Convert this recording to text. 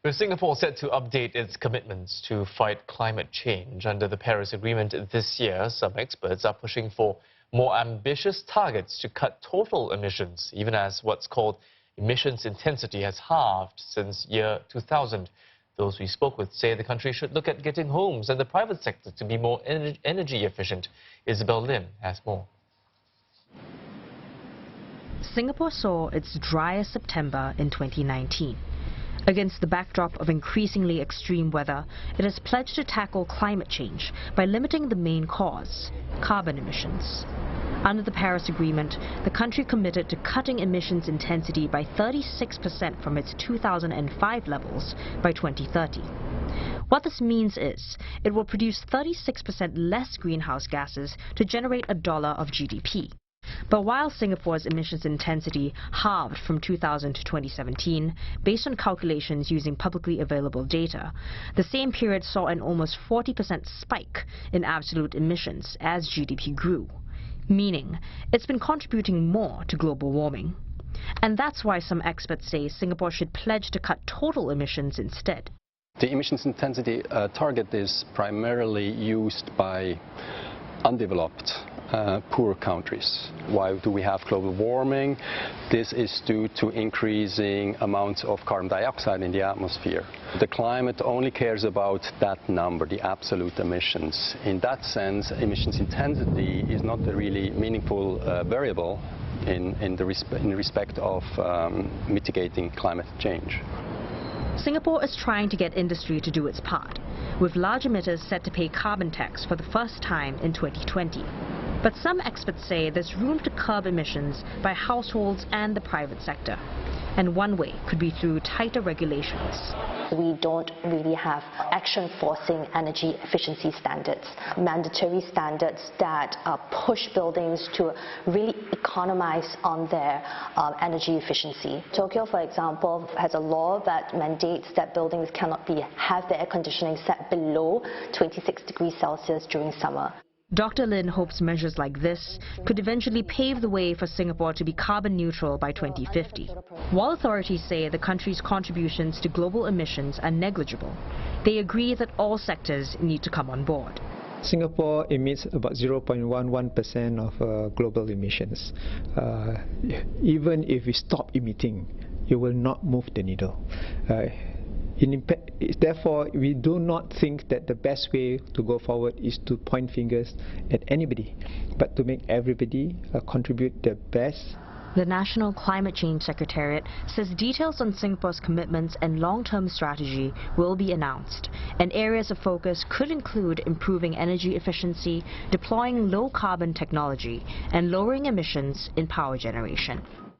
With Singapore set to update its commitments to fight climate change under the Paris Agreement this year, some experts are pushing for more ambitious targets to cut total emissions, even as what's called emissions intensity has halved since year 2000. Those we spoke with say the country should look at getting homes and the private sector to be more energy efficient. Isabel Lim has more. Singapore saw its driest September in 2019. Against the backdrop of increasingly extreme weather, it has pledged to tackle climate change by limiting the main cause, carbon emissions. Under the Paris Agreement, the country committed to cutting emissions intensity by 36% from its 2005 levels by 2030. What this means is, it will produce 36% less greenhouse gases to generate $1 of GDP. But while Singapore's emissions intensity halved from 2000 to 2017, based on calculations using publicly available data, the same period saw an almost 40% spike in absolute emissions as GDP grew, meaning it's been contributing more to global warming. And that's why some experts say Singapore should pledge to cut total emissions instead. The emissions intensity target is primarily used by undeveloped poor countries. Why do we have global warming? This is due to increasing amounts of carbon dioxide in the atmosphere. The climate only cares about that number, the absolute emissions. In that sense, emissions intensity is not a really meaningful variable in respect of mitigating climate change. Singapore is trying to get industry to do its part, with large emitters set to pay carbon tax for the first time in 2020. But some experts say there's room to curb emissions by households and the private sector. And one way could be through tighter regulations. We don't really have action forcing energy efficiency standards, mandatory standards that push buildings to really economize on their energy efficiency. Tokyo, for example, has a law that mandates that buildings cannot have their air conditioning set below 26 degrees Celsius during summer. Dr. Lin hopes measures like this could eventually pave the way for Singapore to be carbon neutral by 2050. While authorities say the country's contributions to global emissions are negligible, they agree that all sectors need to come on board. Singapore emits about 0.11% of global emissions. Even if we stop emitting, it will not move the needle. Therefore, we do not think that the best way to go forward is to point fingers at anybody, but to make everybody contribute their best. The National Climate Change Secretariat says details on Singapore's commitments and long-term strategy will be announced, and areas of focus could include improving energy efficiency, deploying low-carbon technology, and lowering emissions in power generation.